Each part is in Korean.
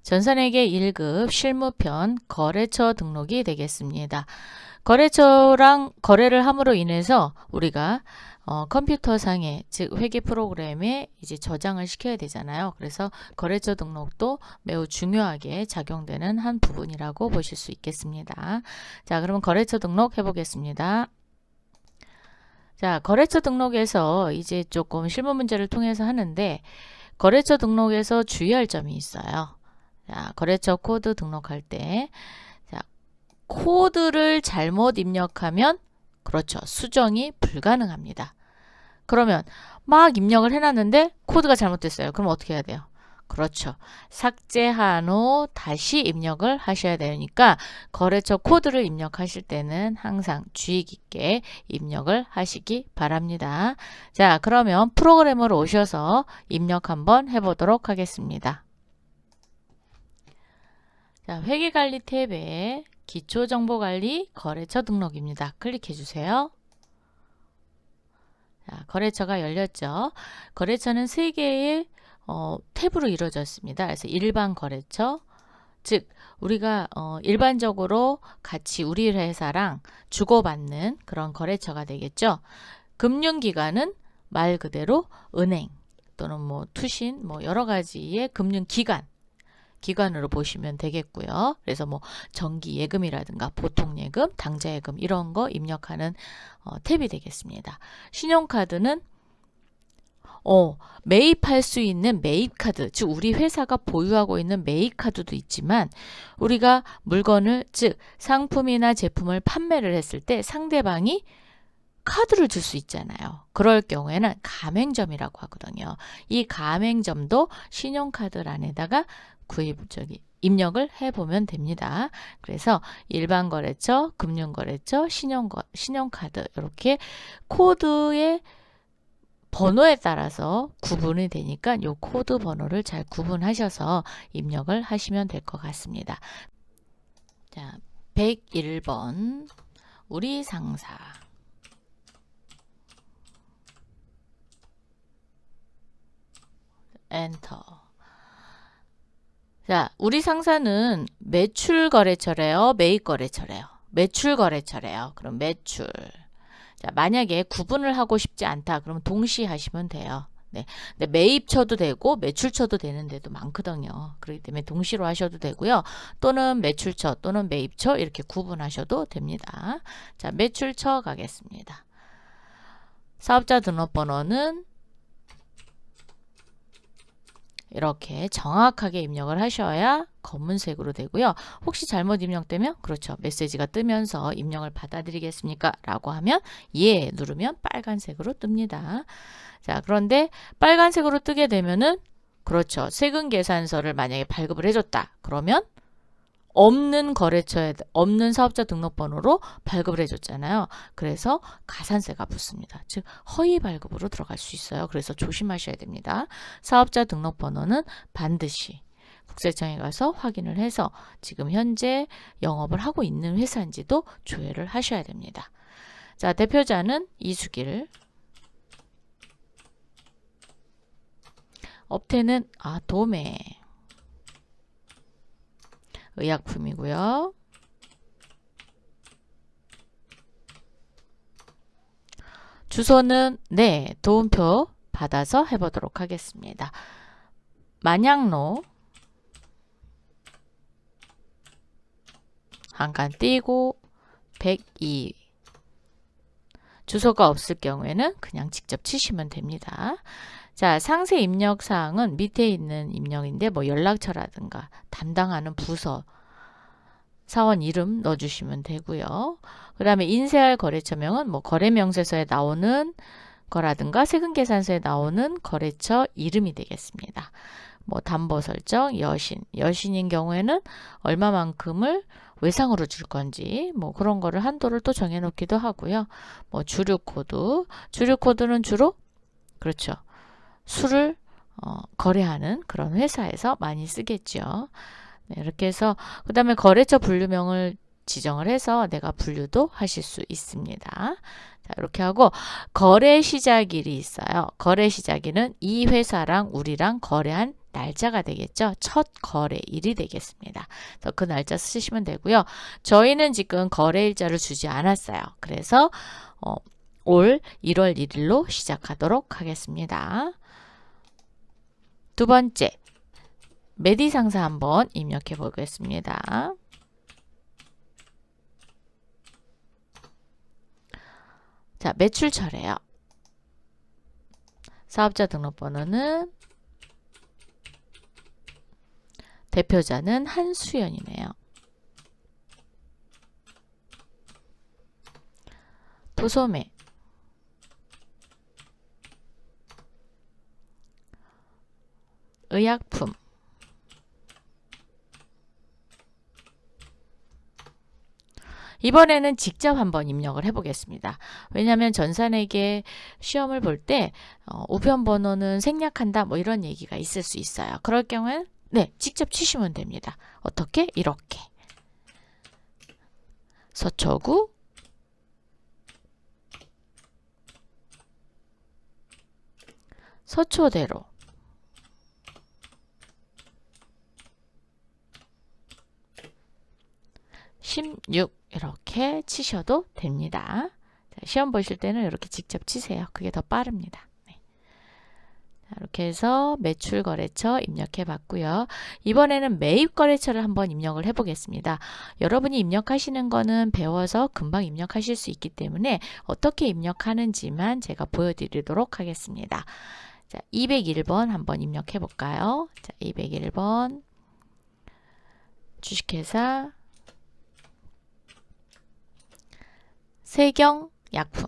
전산회계 1급 실무편 거래처 등록이 되겠습니다. 거래처랑 거래를 함으로 인해서 우리가 컴퓨터상에 즉 회계 프로그램에 이제 저장을 시켜야 되잖아요. 그래서 거래처 등록도 매우 중요하게 작용되는 한 부분이라고 보실 수 있겠습니다. 자, 그러면 거래처 등록 해보겠습니다. 자, 거래처 등록에서 이제 조금 실무 문제를 통해서 하는데 거래처 등록에서 주의할 점이 있어요. 자, 거래처 코드 등록할 때 자, 코드를 잘못 입력하면 그렇죠. 수정이 불가능합니다. 그러면 막 입력을 해놨는데 코드가 잘못됐어요. 그럼 어떻게 해야 돼요? 그렇죠. 삭제한 후 다시 입력을 하셔야 되니까 거래처 코드를 입력하실 때는 항상 주의 깊게 입력을 하시기 바랍니다. 자, 그러면 프로그램으로 오셔서 입력 한번 해보도록 하겠습니다. 자, 회계관리 탭에 기초정보관리 거래처 등록입니다. 클릭해 주세요. 자, 거래처가 열렸죠. 거래처는 3개의 탭으로 이루어졌습니다. 그래서 일반 거래처, 즉 우리가 일반적으로 같이 우리 회사랑 주고받는 그런 거래처가 되겠죠. 금융기관은 말 그대로 은행 또는 뭐 투신 뭐 여러 가지의 기관으로 보시면 되겠고요. 그래서 뭐 정기 예금이라든가 보통 예금, 당좌 예금 이런 거 입력하는 탭이 되겠습니다. 신용카드는 매입할 수 있는 매입카드, 즉 우리 회사가 보유하고 있는 매입카드도 있지만 우리가 물건을, 즉 상품이나 제품을 판매를 했을 때 상대방이 카드를 줄 수 있잖아요. 그럴 경우에는 가맹점이라고 하거든요. 이 가맹점도 신용카드란에다가 입력을 해보면 됩니다. 그래서 일반 거래처, 금융거래처, 신용카드 이렇게 코드의 번호에 따라서 구분이 되니까 이 코드 번호를 잘 구분하셔서 입력을 하시면 될 것 같습니다. 자, 101번 우리 상사. 엔터. 자, 우리 상사는 매출 거래처래요? 매입 거래처래요? 매출 거래처래요. 그럼 매출. 자, 만약에 구분을 하고 싶지 않다. 그러면 동시에 하시면 돼요. 네. 근데 매입처도 되고 매출처도 되는 데도 많거든요. 그렇기 때문에 동시로 하셔도 되고요. 또는 매출처 또는 매입처 이렇게 구분하셔도 됩니다. 자, 매출처 가겠습니다. 사업자 등록번호는 이렇게 정확하게 입력을 하셔야 검은색으로 되고요. 혹시 잘못 입력되면 그렇죠. 메시지가 뜨면서 입력을 받아들이겠습니까? 라고 하면 예 누르면 빨간색으로 뜹니다. 자, 그런데 빨간색으로 뜨게 되면은 그렇죠. 세금 계산서를 만약에 발급을 해줬다. 그러면 없는 거래처에 없는 사업자 등록번호로 발급을 해줬잖아요. 그래서 가산세가 붙습니다. 즉 허위 발급으로 들어갈 수 있어요. 그래서 조심하셔야 됩니다. 사업자 등록번호는 반드시 국세청에 가서 확인을 해서 지금 현재 영업을 하고 있는 회사인지도 조회를 하셔야 됩니다. 자, 대표자는 이수길. 업태는 도매. 의약품이고요. 주소는 네, 도움표 받아서 해보도록 하겠습니다. 만양로 한 칸 띄고 102. 주소가 없을 경우에는 그냥 직접 치시면 됩니다. 자, 상세 입력 사항은 밑에 있는 입력인데 뭐 연락처라든가 담당하는 부서, 사원 이름 넣어주시면 되고요. 그 다음에 인쇄할 거래처명은 뭐 거래명세서에 나오는 거라든가 세금계산서에 나오는 거래처 이름이 되겠습니다. 뭐 담보 설정, 여신인 경우에는 얼마만큼을 외상으로 줄 건지 뭐 그런 거를 한도를 또 정해 놓기도 하고요. 뭐 주류코드는 주로 그렇죠. 술을 거래하는 그런 회사에서 많이 쓰겠죠. 네, 이렇게 해서 그 다음에 거래처 분류명을 지정을 해서 내가 분류도 하실 수 있습니다. 자, 이렇게 하고 거래 시작일이 있어요. 거래 시작일은 이 회사랑 우리랑 거래한 날짜가 되겠죠. 첫 거래일이 되겠습니다. 그래서 그 날짜 쓰시면 되고요. 저희는 지금 거래일자를 주지 않았어요. 그래서 올 1월 1일로 시작하도록 하겠습니다. 두 번째, 매디 상사 한번 입력해 보겠습니다. 자, 매출처래요. 사업자 등록번호는 대표자는 한수연이네요. 도소매 의약품 이번에는 직접 한번 입력을 해보겠습니다. 왜냐하면 전산에게 시험을 볼 때 우편번호는 생략한다 뭐 이런 얘기가 있을 수 있어요. 그럴 경우엔 네, 직접 치시면 됩니다. 어떻게? 이렇게 서초구 서초대로 16 이렇게 치셔도 됩니다. 자, 시험 보실 때는 이렇게 직접 치세요. 그게 더 빠릅니다. 네. 자, 이렇게 해서 매출 거래처 입력해 봤고요. 이번에는 매입 거래처를 한번 입력을 해 보겠습니다. 여러분이 입력하시는 거는 배워서 금방 입력하실 수 있기 때문에 어떻게 입력하는지만 제가 보여드리도록 하겠습니다. 자, 201번 한번 입력해 볼까요? 자, 201번 주식회사 세경약품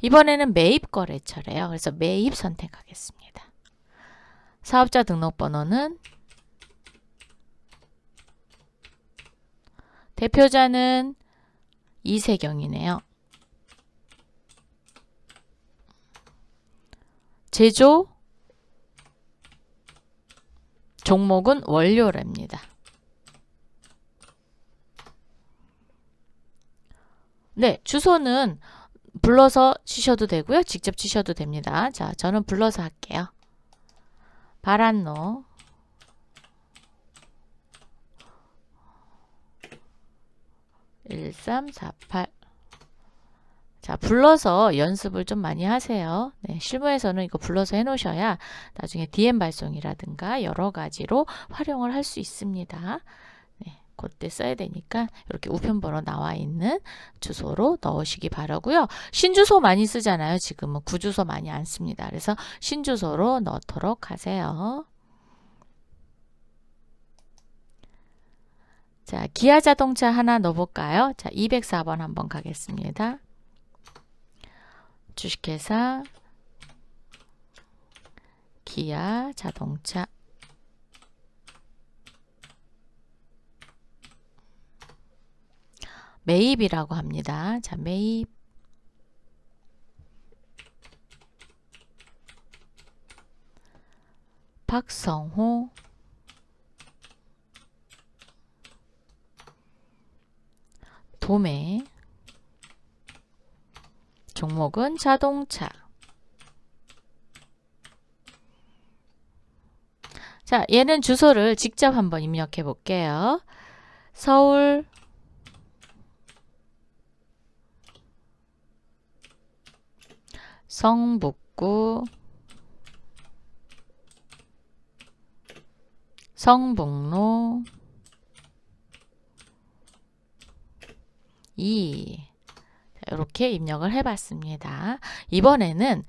이번에는 매입 거래처래요. 그래서 매입 선택하겠습니다. 사업자 등록번호는 대표자는 이세경이네요. 제조 종목은 원료랍니다. 네, 주소는 불러서 치셔도 되고요. 직접 치셔도 됩니다. 자, 저는 불러서 할게요. 바란로 1348 자, 불러서 연습을 좀 많이 하세요. 네, 실무에서는 이거 불러서 해놓으셔야 나중에 DM 발송이라든가 여러 가지로 활용을 할 수 있습니다. 네, 그때 써야 되니까 이렇게 우편번호 나와 있는 주소로 넣으시기 바라고요. 신주소 많이 쓰잖아요. 지금은 구주소 많이 안 씁니다. 그래서 신주소로 넣도록 하세요. 자, 기아자동차 하나 넣어볼까요? 자, 204번 한번 가겠습니다. 주식회사 기아자동차 매입이라고 합니다. 자, 매입 박성호 도매 종목은 자동차. 자, 얘는 주소를 직접 한번 입력해 볼게요. 서울 성북구 성북로 2 이렇게 입력을 해봤습니다. 이번에는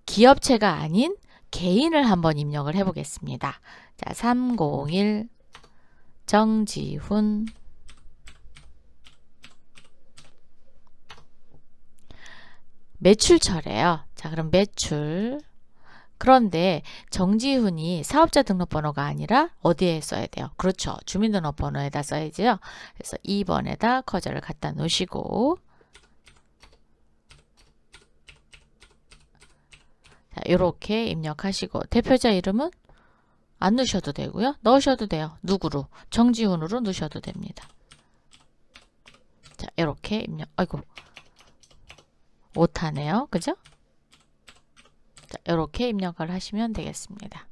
기업체가 아닌 개인을 한번 입력을 해보겠습니다. 자, 301 정지훈 매출처래요. 자, 그럼 매출 그런데 정지훈이 사업자 등록번호가 아니라 어디에 써야 돼요? 그렇죠. 주민등록번호에다 써야죠. 그래서 2번에다 커저를 갖다 놓으시고 자, 이렇게 입력하시고 대표자 이름은 안 넣으셔도 되고요. 넣으셔도 돼요. 누구로? 정지훈으로 넣으셔도 됩니다. 자, 이렇게 입력. 아이고 못하네요. 그죠? 자, 이렇게 입력을 하시면 되겠습니다.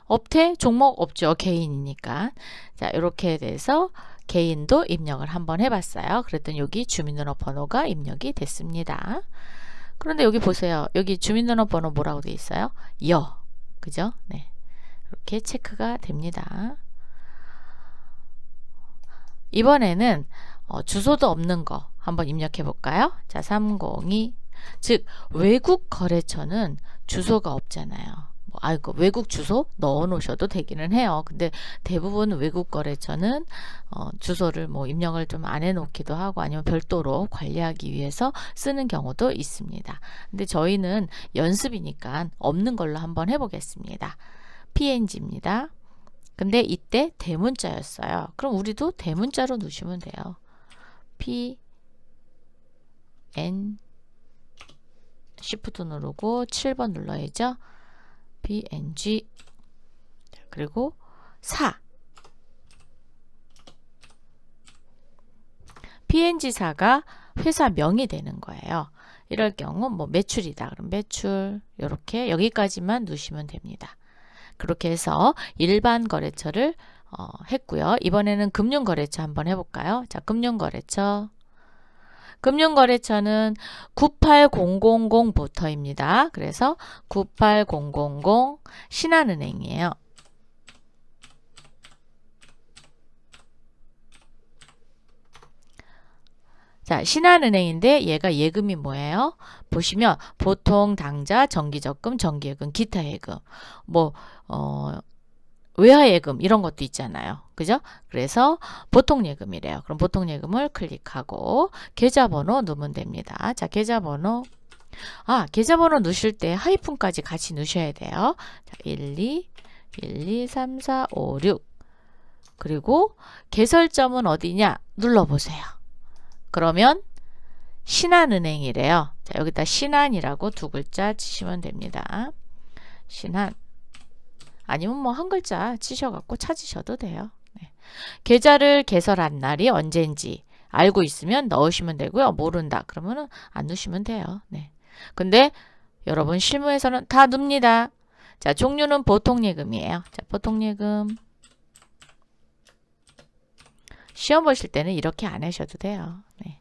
업태 종목 없죠. 개인이니까. 자, 이렇게 돼서 개인도 입력을 한번 해봤어요. 그랬더니 여기 주민등록번호가 입력이 됐습니다. 그런데 여기 보세요. 여기 주민등록번호 뭐라고 되어 있어요? 그죠? 네. 이렇게 체크가 됩니다. 이번에는 주소도 없는 거 한번 입력해 볼까요? 자, 302. 즉 외국 거래처는 주소가 없잖아요. 아이고 외국 주소 넣어 놓으셔도 되기는 해요. 근데 대부분 외국 거래처는 주소를 뭐 입력을 좀 안 해 놓기도 하고 아니면 별도로 관리하기 위해서 쓰는 경우도 있습니다. 근데 저희는 연습이니까 없는 걸로 한번 해 보겠습니다. PNG입니다. 근데 이때 대문자였어요. 그럼 우리도 대문자로 넣으시면 돼요. PN Shift 누르고 7번 눌러야죠. PNG 그리고 4 PNG4가 회사명이 되는 거예요. 이럴 경우 뭐 매출이다. 그럼 매출 이렇게 여기까지만 넣으시면 됩니다. 그렇게 해서 일반 거래처를 했고요. 이번에는 금융거래처 한번 해볼까요? 자, 금융거래처는 98000부터입니다. 그래서 98000 신한은행이에요. 자, 신한은행인데 얘가 예금이 뭐예요? 보시면 보통 당좌, 정기적금, 정기예금, 기타 예금, 뭐 외화예금 이런 것도 있잖아요. 그죠? 그래서 보통예금이래요. 그럼 보통예금을 클릭하고 계좌번호 넣으면 됩니다. 자, 계좌번호 넣으실 때 하이픈까지 같이 넣으셔야 돼요. 자, 12, 3, 4, 5, 6 그리고 개설점은 어디냐? 눌러보세요. 그러면 신한은행이래요. 자, 여기다 신한이라고 두 글자 치시면 됩니다. 신한 아니면 뭐 한 글자 치셔갖고 찾으셔도 돼요. 네. 계좌를 개설한 날이 언제인지 알고 있으면 넣으시면 되고요. 모른다 그러면은 안 넣으시면 돼요. 네. 근데 여러분 실무에서는 다 넣습니다. 자, 종류는 보통예금이에요. 자, 보통예금 시험 보실 때는 이렇게 안 하셔도 돼요. 네.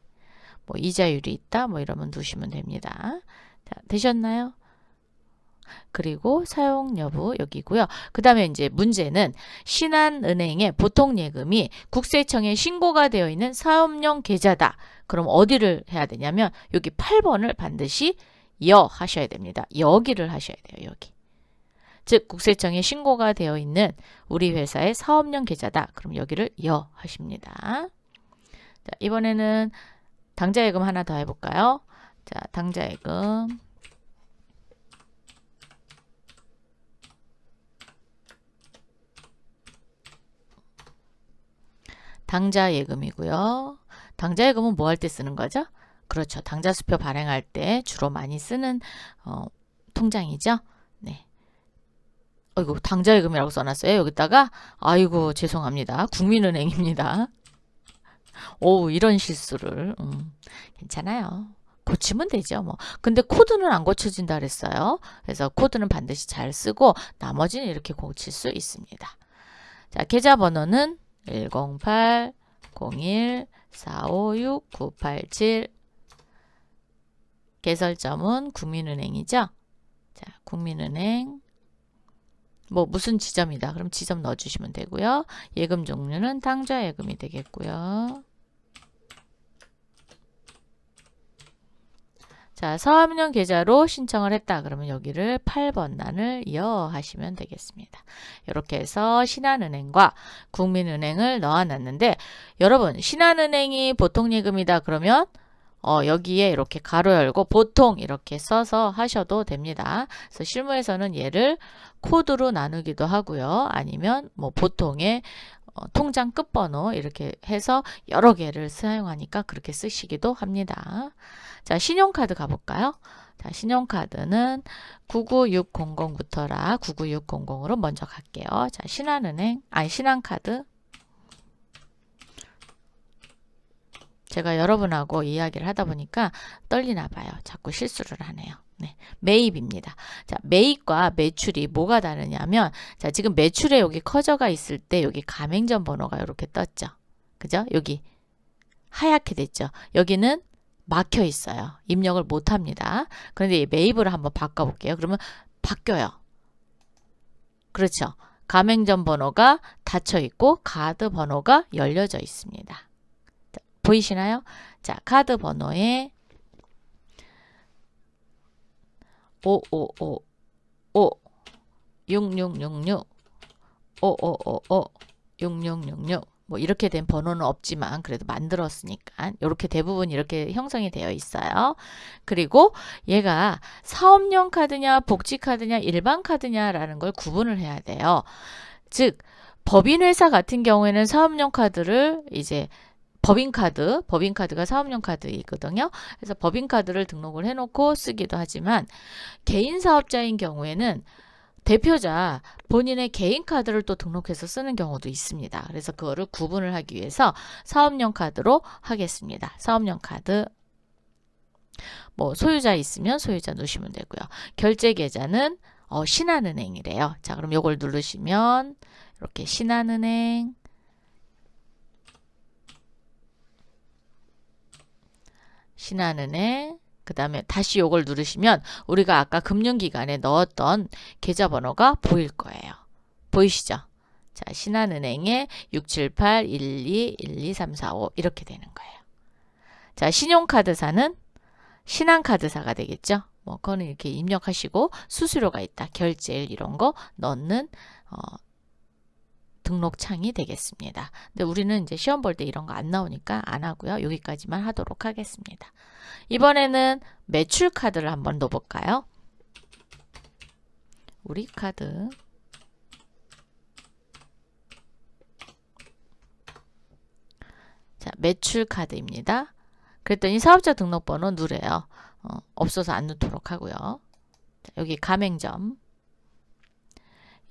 뭐 이자율이 있다 뭐 이러면 넣으시면 됩니다. 자, 되셨나요? 그리고 사용 여부 여기고요. 그 다음에 이제 문제는 신한은행의 보통예금이 국세청에 신고가 되어 있는 사업용 계좌다. 그럼 어디를 해야 되냐면 여기 8번을 반드시 하셔야 됩니다. 여기를 하셔야 돼요. 여기. 즉 국세청에 신고가 되어 있는 우리 회사의 사업용 계좌다. 그럼 여기를 하십니다. 자, 이번에는 당좌예금 하나 더 해볼까요? 자, 당좌예금 당좌예금이고요. 당좌예금은 뭐 할 때 쓰는 거죠? 그렇죠. 당좌수표 발행할 때 주로 많이 쓰는 통장이죠. 네. 이거 당좌예금이라고 써놨어요. 여기다가 아이고 죄송합니다. 국민은행입니다. 오 이런 실수를 괜찮아요. 고치면 되죠. 뭐. 근데 코드는 안 고쳐진다 그랬어요. 그래서 코드는 반드시 잘 쓰고 나머지는 이렇게 고칠 수 있습니다. 자, 계좌번호는 108-01-456-987 개설점은 국민은행이죠. 자, 국민은행 뭐 무슨 지점이다. 그럼 지점 넣어주시면 되고요. 예금 종류는 당좌예금이 되겠고요. 자, 사업용 계좌로 신청을 했다. 그러면 여기를 8번 난을 하시면 되겠습니다. 이렇게 해서 신한은행과 국민은행을 넣어놨는데 여러분 신한은행이 보통예금이다. 그러면 여기에 이렇게 가로 열고 보통 이렇게 써서 하셔도 됩니다. 그래서 실무에서는 얘를 코드로 나누기도 하고요. 아니면 뭐 보통의 통장 끝번호 이렇게 해서 여러 개를 사용하니까 그렇게 쓰시기도 합니다. 자, 신용카드 가볼까요? 자, 신용카드는 99600부터라 99600으로 먼저 갈게요. 자, 신한은행, 신한카드 제가 여러분하고 이야기를 하다 보니까 떨리나 봐요. 자꾸 실수를 하네요. 네, 매입입니다. 자, 매입과 매출이 뭐가 다르냐면, 자, 지금 매출에 여기 커져가 있을 때 여기 가맹점 번호가 이렇게 떴죠. 그죠? 여기 하얗게 됐죠. 여기는 막혀 있어요. 입력을 못 합니다. 그런데 이 매입을 한번 바꿔볼게요. 그러면 바뀌어요. 그렇죠. 가맹점 번호가 닫혀 있고 카드 번호가 열려져 있습니다. 자, 보이시나요? 자, 카드 번호에 5555 6666 5555 6666 뭐 이렇게 된 번호는 없지만 그래도 만들었으니까 이렇게 대부분 이렇게 형성이 되어 있어요. 그리고 얘가 사업용 카드냐 복지 카드냐 일반 카드냐라는 걸 구분을 해야 돼요. 즉 법인회사 같은 경우에는 사업용 카드를 이제 법인카드가 사업용 카드이거든요. 그래서 법인카드를 등록을 해놓고 쓰기도 하지만 개인 사업자인 경우에는 대표자 본인의 개인 카드를 또 등록해서 쓰는 경우도 있습니다. 그래서 그거를 구분을 하기 위해서 사업용 카드로 하겠습니다. 사업용 카드 뭐 소유자 있으면 소유자 넣으시면 되고요. 결제 계좌는 신한은행이래요. 자, 그럼 요걸 누르시면 이렇게 신한은행 그 다음에 다시 요걸 누르시면 우리가 아까 금융기관에 넣었던 계좌번호가 보일 거예요. 보이시죠? 자, 신한은행에 678-12-12345 이렇게 되는 거예요. 자, 신용카드사는 신한카드사가 되겠죠? 뭐 그거는 이렇게 입력하시고 수수료가 있다. 결제일 이런 거 넣는 등록창이 되겠습니다. 근데 우리는 이제 시험 볼 때 이런 거 안 나오니까 안 하고요. 여기까지만 하도록 하겠습니다. 이번에는 매출 카드를 한번 넣어볼까요? 우리 카드. 자, 매출 카드입니다. 그랬더니 사업자 등록번호 누래요. 없어서 안 넣도록 하고요. 자, 여기 가맹점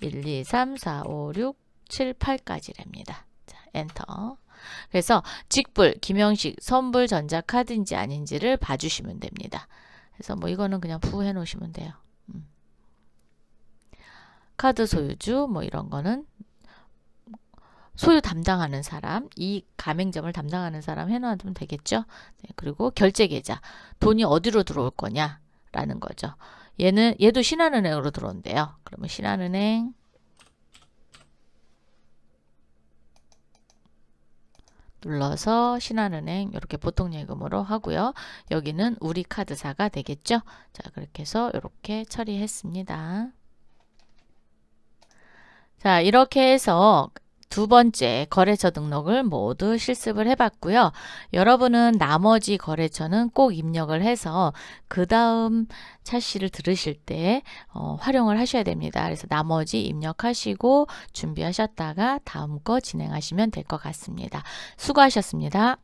1, 2, 3, 4, 5, 6, 7, 8까지랍니다. 자, 엔터. 그래서 직불, 김영식, 선불 전자카드인지 아닌지를 봐주시면 됩니다. 그래서 뭐 이거는 그냥 부해 놓으시면 돼요. 카드 소유주 뭐 이런 거는 소유 담당하는 사람, 이 가맹점을 담당하는 사람 해놔두면 되겠죠. 네, 그리고 결제 계좌, 돈이 어디로 들어올 거냐라는 거죠. 얘도 신한은행으로 들어온대요. 그러면 신한은행 눌러서 신한은행 이렇게 보통예금으로 하고요. 여기는 우리 카드사가 되겠죠. 자, 그렇게 해서 이렇게 처리했습니다. 자, 이렇게 해서 두 번째 거래처 등록을 모두 실습을 해봤고요. 여러분은 나머지 거래처는 꼭 입력을 해서 그 다음 차시를 들으실 때 활용을 하셔야 됩니다. 그래서 나머지 입력하시고 준비하셨다가 다음 거 진행하시면 될 것 같습니다. 수고하셨습니다.